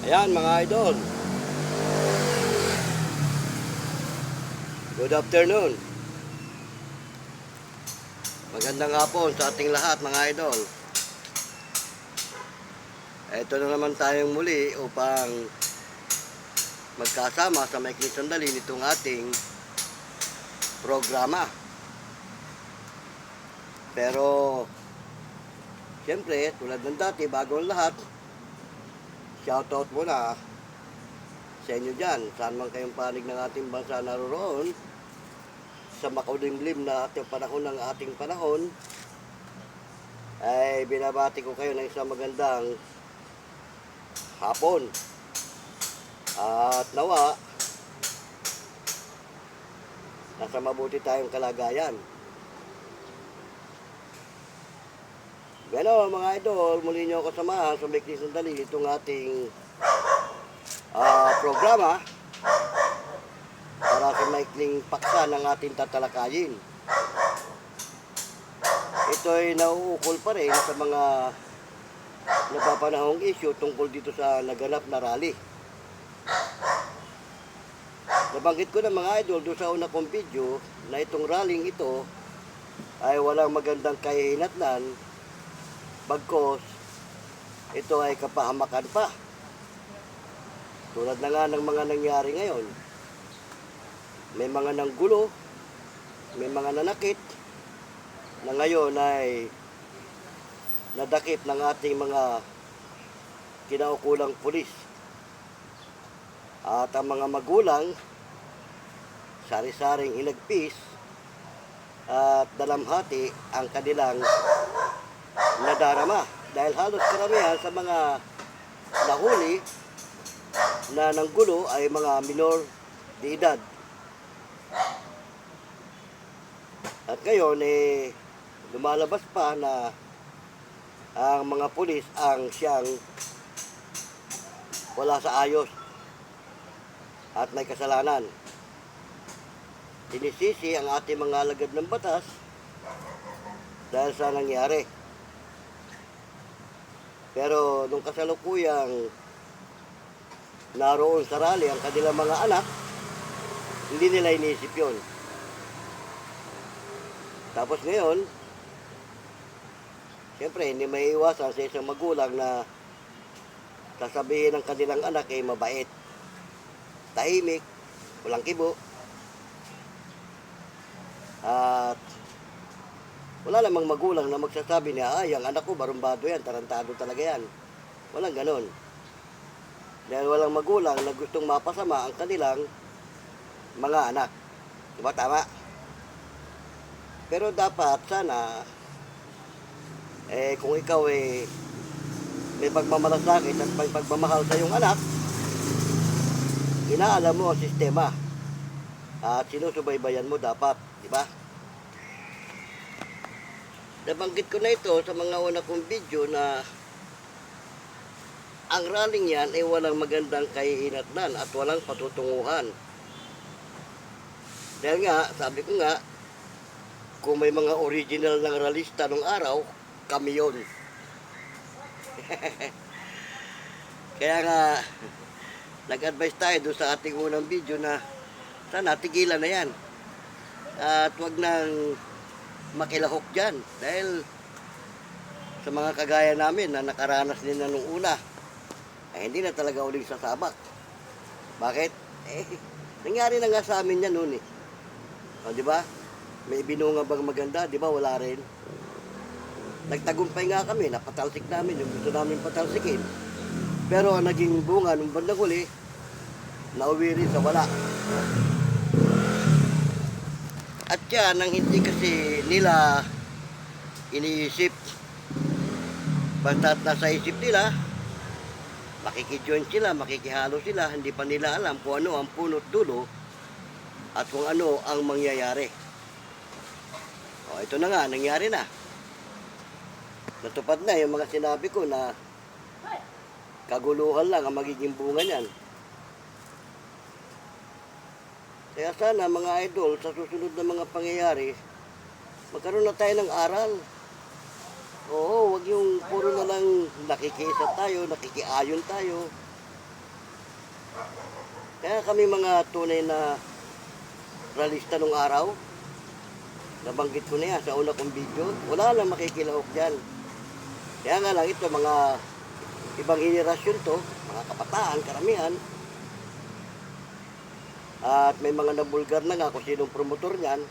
Ayan mga idol, good afternoon. Magandang hapon sa ating lahat mga idol. Ito na naman tayong muli upang magkasama sa maikling sandali nitong ating programa. Pero siyempre, tulad ng dati, bago ang lahat, shoutout muna sa inyo dyan, saan man kayong panig ng ating bansa naroroon, sa makulimlim na ating panahon ng ating panahon, ay binabati ko kayo ng isang magandang hapon. At nawa, nasa mabuti tayong kalagayan. Bueno mga idol, muli nyo ako samahan sa maikling sandali itong ating programa para sa maikling paksa ng ating tatalakayin. Ito ay nauukol pa rin sa mga napapanahong issue tungkol dito sa naganap na rally. Nabanggit ko na mga idol doon sa una kong video na itong rallying ito ay walang magandang kahihinatnan, bagkos ito ay kapahamakan pa. Tulad na nga ng mga nangyari ngayon. May mga nanggulo, may mga nanakit, na ngayon ay nadakip ng ating mga kinaukulang pulis. At ang mga magulang, sari-saring inagpis at dalamhati ang kanilang nadarama. Dahil halos karamihan sa mga nahuli na nanggulo ay mga minor de edad. At ngayon lumalabas pa na ang mga pulis ang siyang wala sa ayos at may kasalanan. Sinisisi ang ating mga alagad ng batas dahil sa nangyari. Pero nung kasalukuyang naroon sa rally ang kanilang mga anak, hindi nila iniisip yun. Tapos ngayon, siyempre hindi may iwasan sa isang magulang na sasabihin ng kanilang anak ay mabait, tahimik, walang kibo, at wala namang magulang na magsasabi niya, ay, ang anak ko barumbado yan, tarantado talaga yan. Walang ganon. Dahil walang magulang na gustong mapasama ang kanilang mga anak. Diba tama? Pero dapat sana, kung ikaw may pagmamalasakit at may pagmamahal sa iyong anak, inaalam mo ang sistema at sinusubaybayan mo dapat, diba? Nabanggit ko na ito sa mga una kong video na ang rallying yan ay walang magandang kahihinatnan at walang patutunguhan. Dahil nga, sabi ko nga, kung may mga original ng ralista nung araw, kami yun. Kaya nga, nag-advise tayo doon sa ating unang video na sana tigilan na yan. At wag nang makilahok dyan. Dahil sa mga kagaya namin na nakaranas din na nung una, ay hindi na talaga uling sasabak. Bakit? Nangyari na nga sa amin yan noon . O, di ba? May binunga bang maganda? Di ba? Wala rin. Nagtagumpay nga kami, napatalsik namin yung gusto namin patalsikin. Pero ang naging bunga nung bandang huli, nauwi rin sa wala. At yan ang hindi kasi nila iniisip. Basta't nasa isip nila, makikijoin sila, makikihalo sila, hindi pa nila alam kung ano ang punot dulo at kung ano ang mangyayari. O, ito na nga, nangyari na. Natupad na yung mga sinabi ko na kaguluhan lang ang magiging bunga niyan. Kaya sana mga idol, sa susunod na mga pangyayari, magkaroon na tayo ng aral. Oo, wag yung puro na lang nakikiisa tayo, nakikiayon tayo. Kaya kami mga tunay na realista nung araw, nabanggit ko na yan sa una kong video, wala lang makikilahok dyan. Kaya nga lang ito, mga ibang henerasyon to, mga kabataan, karamihan, at may mga nabulgar na nga kung sinong promotor niyan,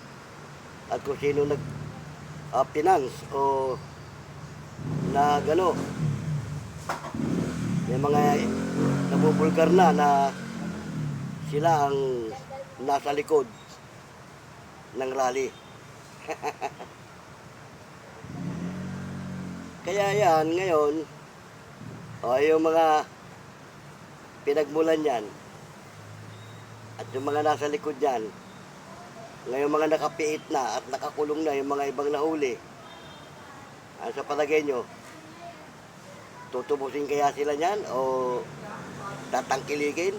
at kung sino finance o may mga nabubulgar na sila ang nasa likod ng rally. Kaya yan, ngayon, yung mga pinagmulan yan, at yung mga nasa likod yan, ngayon mga nakapiit na at nakakulong na yung mga ibang nahuli, ano sa palagay nyo? Tutubusin kaya sila niyan o tatangkiligin?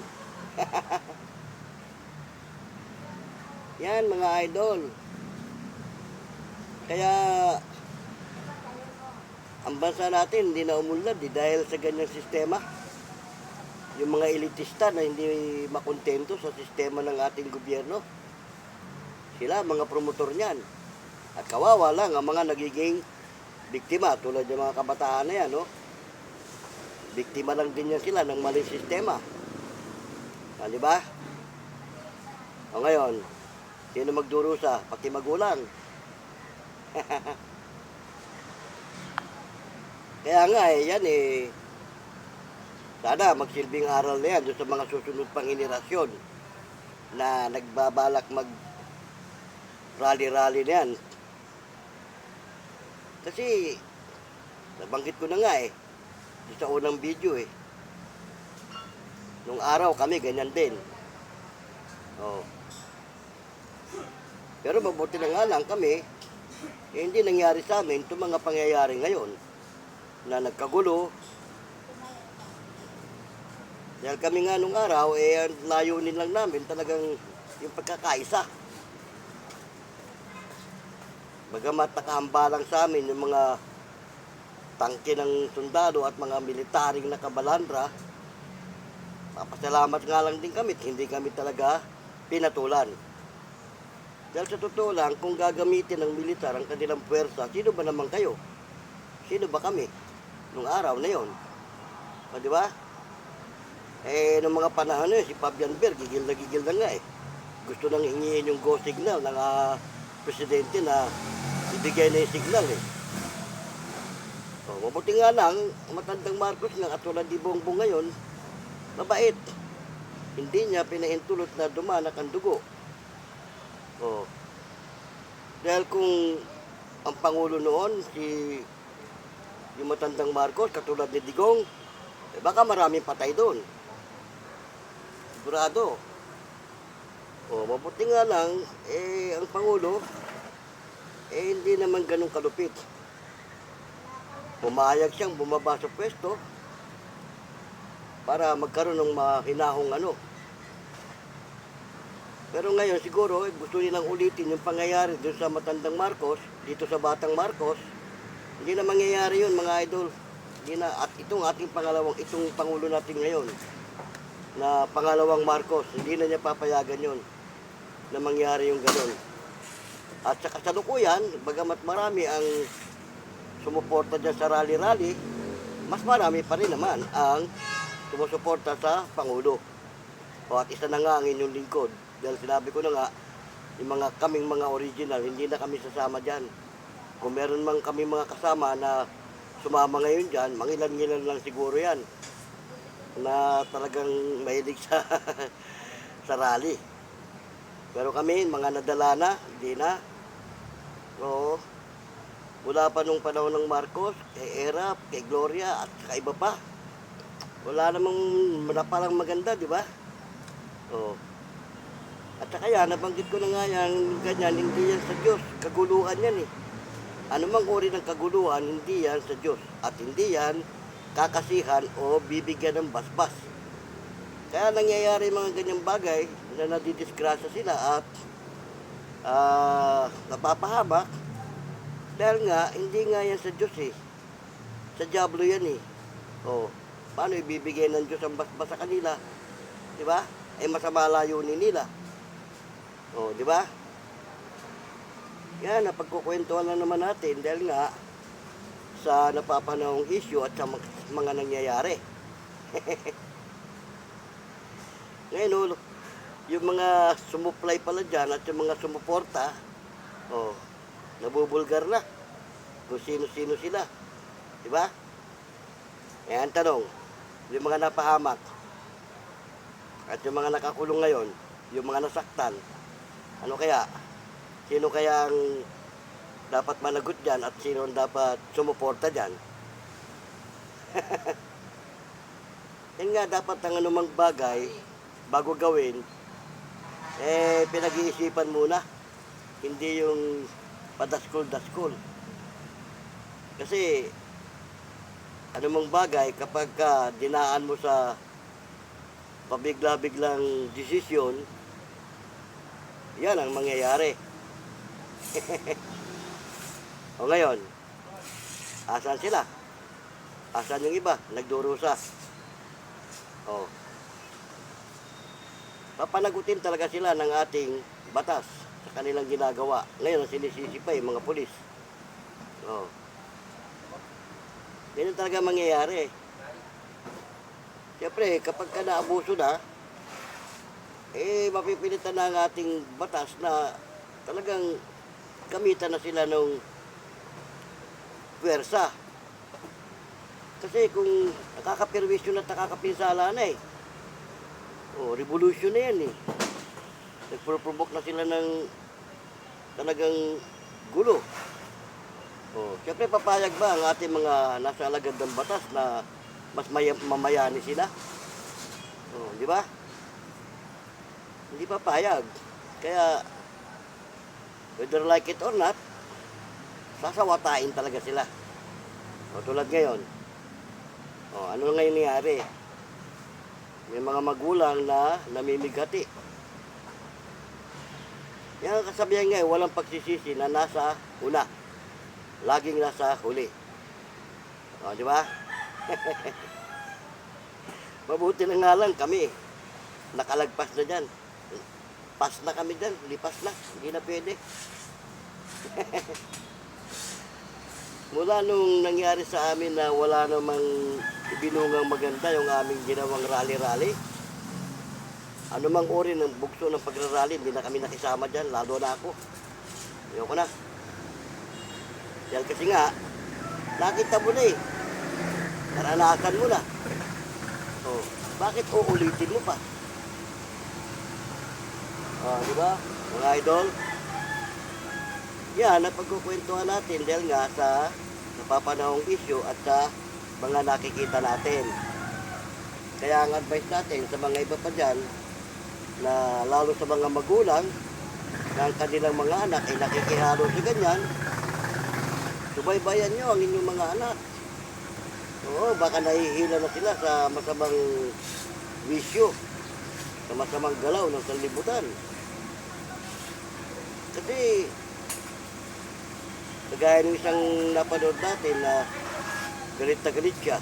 Yan mga idol. Kaya ang bansa natin hindi na umunlad dahil sa ganyang sistema. Yung mga elitista na hindi makontento sa sistema ng ating gobyerno, sila mga promotor niyan. At kawawa lang ang mga nagiging biktima tulad ng mga kabataan na yan, no? Biktima lang din yan sila ng maling sistema. Di ba? O ngayon, sino magdurusa? Pati magulang. Kaya nga yan sana magsilbing aral na yan doon sa mga susunod pang henerasyon na nagbabalak mag rally-rally na yan. Kasi, nabanggit ko na nga sa unang video nung araw kami ganyan din. Pero mabuti na nga lang kami, hindi nangyari sa amin itong mga pangyayari ngayon na nagkagulo. Dahil kami nga nung araw, ang layunin lang namin talagang yung pagkakaisa. Bagamat nakahambalang sa amin yung mga tangke ng sundalo at mga militaring nakabalandra, papasalamat nga lang din kami, hindi kami talaga pinatulan. Dahil sa totoo lang, kung gagamitin ng militar ang kanilang puwersa, sino ba naman kayo? Sino ba kami? Nung araw na yon, di ba? Nung mga panahon na yun, si Fabian Ver, gigil na nga Gusto nang hingiin yung go signal ng presidente na ibigay na yung signal mabuti nga lang, matandang Marcos nga katulad ni Bongbong ngayon, mabait. Hindi niya pinahintulot na dumanak ang dugo. Dahil kung ang Pangulo noon, yung matandang Marcos, katulad ni Digong, baka maraming patay doon. Sigurado. Mabuti nga lang, ang Pangulo, hindi naman ganun kalupit. Pumayag siyang bumaba sa pwesto para magkaroon ng mahinahong Pero ngayon siguro gusto nilang ulitin yung pangyayari doon sa matandang Marcos, dito sa batang Marcos. Hindi na mangyayari yun mga idol. Hindi na, at itong ating itong Pangulo natin ngayon na pangalawang Marcos, hindi na niya papayagan yun na mangyari yung ganun. At sa kasalukuyan, bagamat marami ang sumuporta dyan sa rally-rally, mas marami pa rin naman ang sumusuporta sa Pangulo. At isa na nga ang inyong lingkod. Dahil sinabi ko na nga, yung kaming mga original, hindi na kami sasama dyan. Kung meron man kami mga kasama na sumama ngayon dyan, mangilan-ngilan lang siguro yan na talagang mahilig sa sa rally. Pero kami, mga nadala na, hindi na. Wala pa nung panahon ng Marcos, kay Erap, kay Gloria, at saka iba pa. Wala namang palang maganda, di ba? At saka yan, nabanggit ko na nga yan, ganyan, hindi yan sa Diyos. Kaguluhan yan Ano mang uri ng kaguluhan, hindi yan sa Diyos. At hindi yan kakasihan o bibigyan ng basbas. Kaya nangyayari mga ganyang bagay na nadidisgrasya sila at napapahamak. Dahil nga, hindi nga yan sa Diyos Sa Diablo yan Paano ibibigay ng Diyos ang basbas sa kanila? Di ba? Eh masama layunin nila. O, di ba? Yan, napagkukwentuhan lang naman natin dahil nga sa napapanahong issue at sa mga nangyayari. Ngayon, yung mga sumuplay pala dyan at yung mga sumuporta, nabubulgar na kung sino-sino sila. Diba? Eh, ang tanong, yung mga napahamak at yung mga nakakulong ngayon, yung mga nasaktan, ano kaya? Sino kaya ang dapat managot dyan at sino ang dapat sumuporta dyan? Yan nga, dapat ang anumang bagay, bago gawin, pinag-iisipan muna. Hindi yung padaskol-daskol. Kasi, anumang bagay, kapag dinaan mo sa pabigla-biglang desisyon, yan ang mangyayari. O ngayon, asan sila? Asan yung iba? Nagdurusa. O. Papanagutin talaga sila ng ating batas sa kanilang ginagawa. Ngayon, ang sinisisi pa yung mga pulis. O. Ganyan talaga mangyayari. Siyempre, kapag ka naabuso na, mapipilitan na ang ating batas na talagang gamitan na sila ng puwersa. Kasi kung nakakapirwisyo na at nakakapinsala na revolution na yan Nagpro-provoke na sila ng talagang gulo. Siyempre papayag ba ang ating mga nasa alagad ng batas na mas mamayani sila? Di ba? Hindi papayag. Kaya, whether like it or not, sasawatain talaga sila. Tulad ngayon. Ano ngayon nangyari? May mga magulang na namimigati. Yan ang kasabihan ngayon, walang pagsisisi na nasa una. Laging nasa huli. Di ba? Mabuti na nga lang kami. Nakalagpas na dyan. Pas na kami dyan. Lipas na. Hindi na pwede. Mula nung nangyari sa amin na wala namang ibinungang maganda yung aming ginawang rally-rally, anumang uri ng bugso ng pagrarally, hindi na kami nakisama dyan, lalo na ako. Ayoko na. Dahil kasi nga, nakita mo na naranasan mo na. Bakit uulitin mo pa? Di ba? Mga idol, yan, napagkukwentuhan natin dahil nga sa napapanahong issue at sa mga nakikita natin. Kaya ang advice natin sa mga iba pa dyan, na lalo sa mga magulang, na ang kanilang mga anak ay nakikihalo sa ganyan, subaybayan nyo ang inyong mga anak. Baka nahihila na sila sa masamang wisyo, sa masamang galaw ng sanlibutan. Kasi, kagaya ng isang napanood natin na galit na galit siya.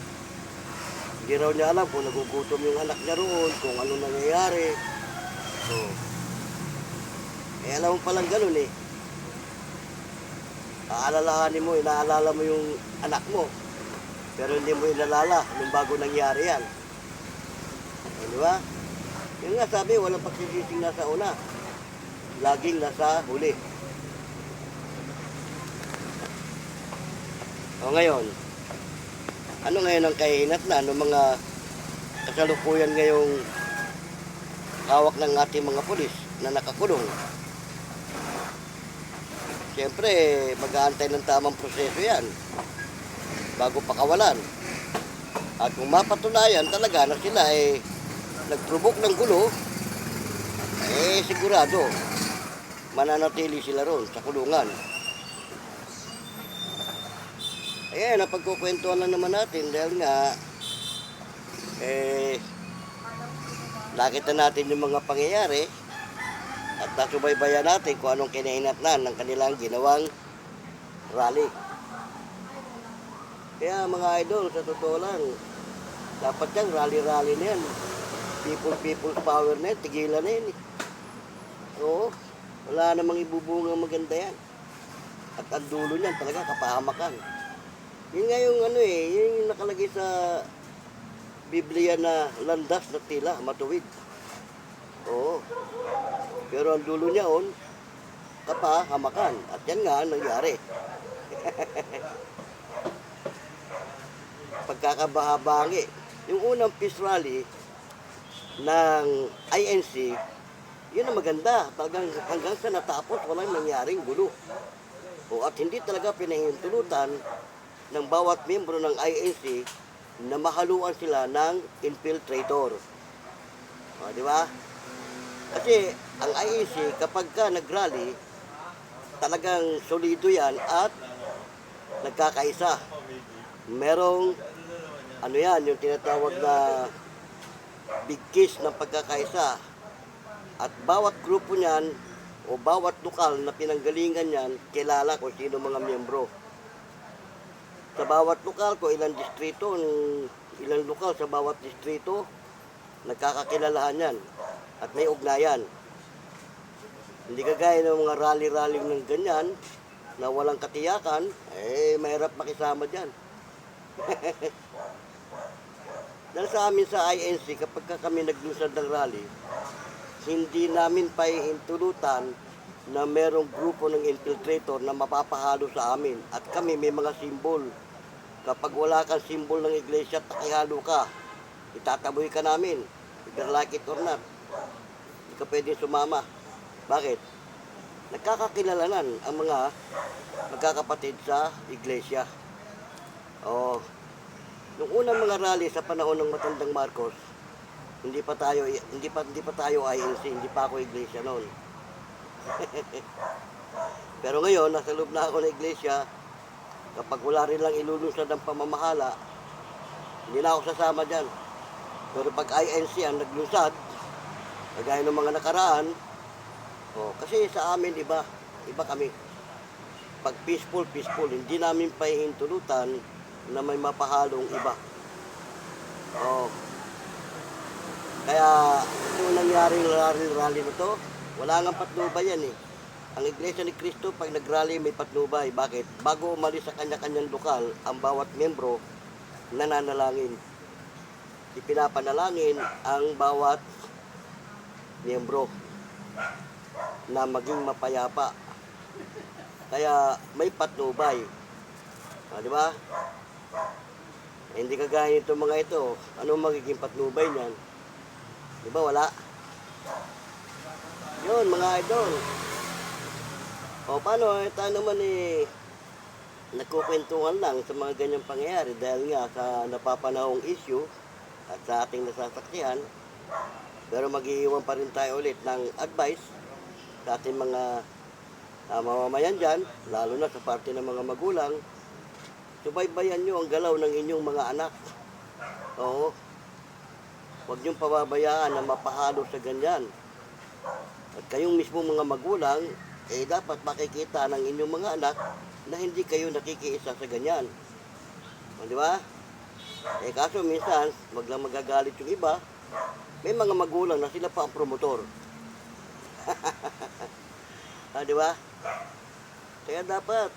Hindi raw niya alam kung nagugutom yung anak niya roon, kung ano nangyayari. Alam mo palang ganun Aalalahanin mo, inaalala mo yung anak mo. Pero hindi mo inalala nung bago nangyari yan. Di ba? Yung nga sabi, walang pagsisising nasa una. Laging nasa huli. Ngayon, ano ngayon ang kahinat na ng mga kasalukuyan ngayong hawak ng ating mga pulis na nakakulong? Siyempre, mag-aantay ng tamang proseso yan bago pakawalan. At kung mapatunayan talaga na sila nag-provoke ng gulo, sigurado mananatili sila roon sa kulungan. Ayan, napagkukwentuhan lang naman natin dahil nga nakita natin yung mga pangyayari at nasubaybayan natin kung anong kinahinatnan ng kanilang ginawang rally. Kaya mga idol, sa totoo lang, dapat yung rally-rally na yan. People's power na yan, tigilan na yan eh. Oo, wala namang ibubunga maganda yan. At ang dulo niyan talaga kapahamakan. Yun nga yung ano eh, yun yung nakalagay sa Biblia na landas na tila, matuwid. Oo. Pero ang dulo niya on, kapahamakan. At yan nga ang nangyari. Pagkakabahabangi. Yung unang peace rally ng INC, yun ang maganda. Hanggang sa natapos, walang nangyaring gulo. O at hindi talaga pinahintulutan ng bawat miyembro ng INC na mahaluan sila ng infiltrator. O, di ba? Kasi ang INC kapag ka nag-rally, talagang solido yan at nagkakaisa. Merong ano yan, yung tinatawag na big kiss ng pagkakaisa. At bawat grupo niyan o bawat lokal na pinanggalingan niyan, kilala kung sino mga miyembro. Sa bawat lokal, kung ilang distrito, ilang lokal sa bawat distrito, nagkakakilalahan yan at may ugnayan. Hindi kagaya ng mga rally-rally ng ganyan na walang katiyakan, eh mahirap makisama dyan. Dahil sa amin sa INC, kapag kami naglusad ng rally, hindi namin pahihintulutan na merong grupo ng infiltrator na mapapahalo sa amin. At kami may mga simbol. Kapag wala kang simbol ng iglesia at nakihalo ka, itataboy ka namin. Either like it or not. Hindi ka pwedeng sumama. Bakit? Nagkakakilalanan ang mga magkakapatid sa iglesia. Oh, nung unang mga rally sa panahon ng matandang Marcos, hindi pa tayo INC, hindi pa ako iglesia noon. Pero ngayon, nasa loob na ako ng iglesia, kapag wala rin lang ilulunsad ng pamamahala, hindi na ako sasama dyan. Pero pag INC ang naglunsad, kagaya ng mga nakaraan, kasi sa amin iba kami. Pag peaceful, hindi namin pahihintulutan na may mapahalong iba. Kaya kung nangyaring rally na to, wala nga patnubay yan eh. Ang Iglesia ni Cristo, pag nag-rally may patnubay. Bakit? Bago umalis sa kanya-kanyang lokal, ang bawat membro nananalangin. Ipinapanalangin ang bawat miyembro na maging mapayapa. Kaya may patnubay. Di ba? Hindi kagaya nito mga ito. Ano magiging patnubay niyan? Di ba wala? Yun mga idol. Paano? Tayo naman nagkukwentuhan lang sa mga ganyang pangyayari dahil nga sa napapanahong issue at sa ating nasasaksihan. Pero mag-iiwan pa rin tayo ulit ng advice sa ating mga mamamayan dyan, lalo na sa parte ng mga magulang. Subaybayan nyo ang galaw ng inyong mga anak. Oo. Huwag niyong pababayaan na mapahalo sa ganyan. At kayong mismo mga magulang, dapat makikita ng inyong mga anak na hindi kayo nakikiisa sa ganyan. Di ba? Kaso minsan, wag lang magagalit yung iba, may mga magulang na sila pa ang promotor. Di ba? Kaya dapat,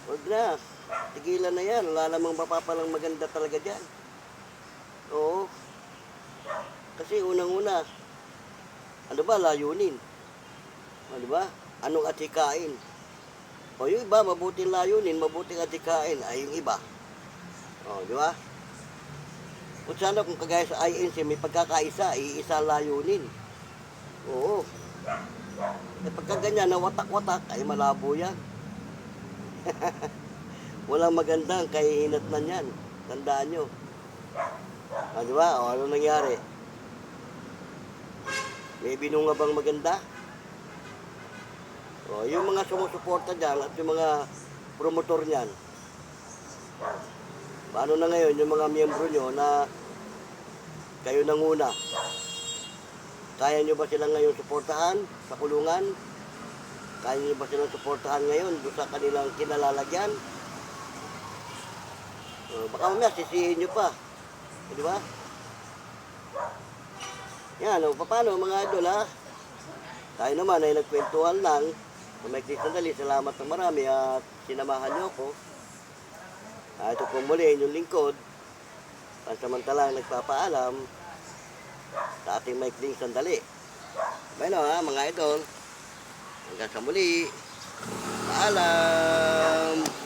wag na. Tigilan na yan. Wala namang mapapalang maganda talaga dyan. Oo. Kasi unang-una, ano ba, layunin? Di ba? Anong atikain? Yung iba, mabuting layunin, mabuting atikain, ay yung iba. Di ba? Kung sana kung kagaya sa INC, may pagkakaisa, iisa layunin. Oo. Pagka ganyan na watak-watak, ay malabo yan. Walang magandang kahihinatnan yan. Tandaan nyo. Di ba? Ano nangyari? May binunga bang maganda? Yung mga sumusuporta dyan at yung mga promotor niyan. Paano na ngayon yung mga miyembro nyo na kayo nanguna? Kaya nyo ba silang ngayon suportahan sa kulungan? Kaya nyo ba silang suportahan ngayon doon sa kanilang kinalalagyan? Baka mamaya sisihin nyo pa. Di ba? Yan, o, paano mga idol ha? Tayo naman ay nagkwentuhan lang. Kung may sandali, salamat ng marami at sinamahan niyo ako. Ito po muli inyong lingkod. Pansamantalang nagpapaalam sa ating maikling sandali. Bueno ha mga idol. Hanggang sa muli. Paalam!